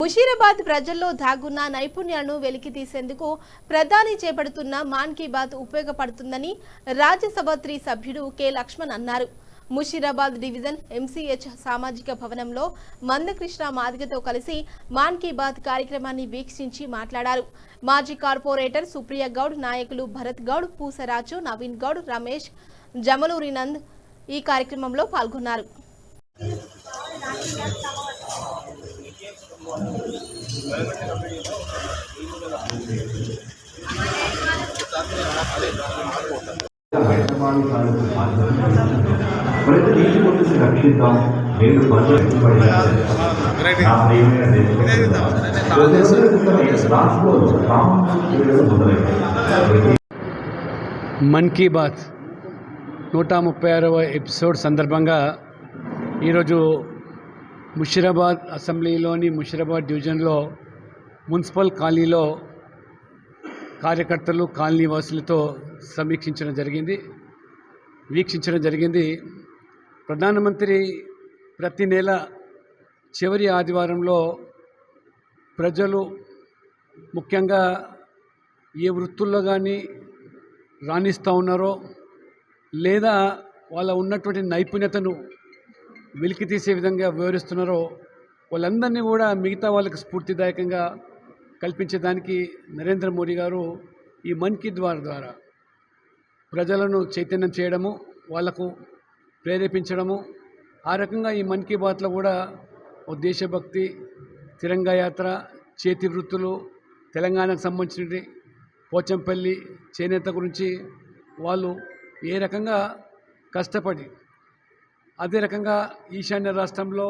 ముషీరాబాద్ ప్రజల్లో దాగున్న నైపుణ్యాలను వెలికితీసేందుకు ప్రధాని చేపడుతున్న మాన్ కీ బాత్ ఉపయోగపడుతుందని రాజ్యసభ సభ్యుడు కె లక్ష్మణ్ అన్నారు. ముషీరాబాద్ డివిజన్ ఎంసీహెచ్ సామాజిక భవనంలో మందకృష్ణ మాదిగతో కలిసి మాన్ కీ బాత్ కార్యక్రమాన్ని వీక్షించి మాట్లాడారు. మాజీ కార్పొరేటర్ సుప్రియ గౌడ్, నాయకులు భరత్ గౌడ్, పూసరాజు, నవీన్ గౌడ్, రమేష్, జమలూరి నంద్ ఈ కార్యక్రమంలో పాల్గొన్నారు. మన్ కీ బాత్ 136వ ఎపిసోడ్ సందర్భంగా ఈరోజు ముషీరాబాద్ అసెంబ్లీలోని ముషీరాబాద్ డివిజన్లో మున్సిపల్ కాలనీలో కార్యకర్తలు, కాలనీ వాసులతో వీక్షించడం జరిగింది. ప్రధానమంత్రి ప్రతి నెల చివరి ఆదివారంలో ప్రజలు ముఖ్యంగా ఏ వృత్తుల్లో కానీ రాణిస్తూ ఉన్నారో లేదా వాళ్ళ ఉన్నటువంటి నైపుణ్యతను వెలికితీసే విధంగా వివరిస్తున్నారో వాళ్ళందరినీ కూడా మిగతా వాళ్ళకి స్ఫూర్తిదాయకంగా కల్పించేదానికి నరేంద్ర మోడీ గారు ఈ మన్ కీ బాత్ ద్వారా ప్రజలను చైతన్యం చేయడము, వాళ్లకు ప్రేరేపించడము, ఆ రకంగా ఈ మన్ కీ బాత్లో కూడా ఓ దేశభక్తి, తిరంగా యాత్ర, చేతి వృత్తులు, తెలంగాణకు సంబంధించిన పోచంపల్లి చేనేత గురించి వాళ్ళు ఏ రకంగా కష్టపడి, అదే రకంగా ఈశాన్య రాష్ట్రంలో,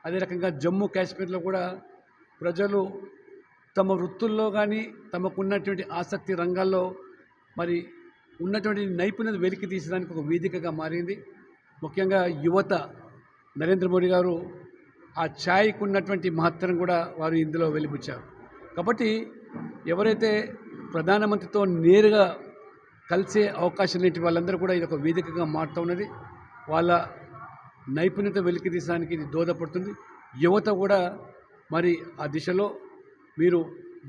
అదే రకంగా జమ్మూ కాశ్మీర్లో కూడా ప్రజలు తమ వృత్తుల్లో కానీ తమకున్నటువంటి ఆసక్తి రంగాల్లో మరి ఉన్నటువంటి నైపుణ్యత వెలికి తీసేదానికి ఒక వేదికగా మారింది. ముఖ్యంగా యువత నరేంద్ర మోడీ గారు ఆ ఛాయ్కు ఉన్నటువంటి మహత్తరం కూడా వారు ఇందులో వెలిబుచ్చారు. కాబట్టి ఎవరైతే ప్రధానమంత్రితో నేరుగా కలిసే అవకాశం లేని వాళ్ళందరూ కూడా ఇది ఒక వేదికగా మారుతూ ఉన్నది. వాళ్ళ నైపుణ్యత వెలికి తీసడానికి ఇది దోహదపడుతుంది. యువత కూడా మరి ఆ దిశలో మీరు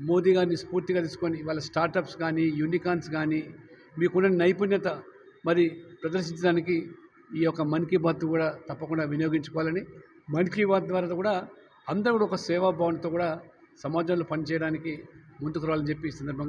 మోదీ గారిని స్ఫూర్తిగా తీసుకొని వాళ్ళ స్టార్టప్స్ కానీ, యూనికార్న్స్ కానీ మీకున్న నైపుణ్యత మరి ప్రదర్శించడానికి ఈ యొక్క మన్ కీ బాత్ కూడా తప్పకుండా వినియోగించుకోవాలని, మన్ కీ బాత్ ద్వారా కూడా అందరూ కూడా ఒక సేవాభావంతో కూడా సమాజంలో పనిచేయడానికి ముందుకు రావాలని చెప్పి ఈ సందర్భంగా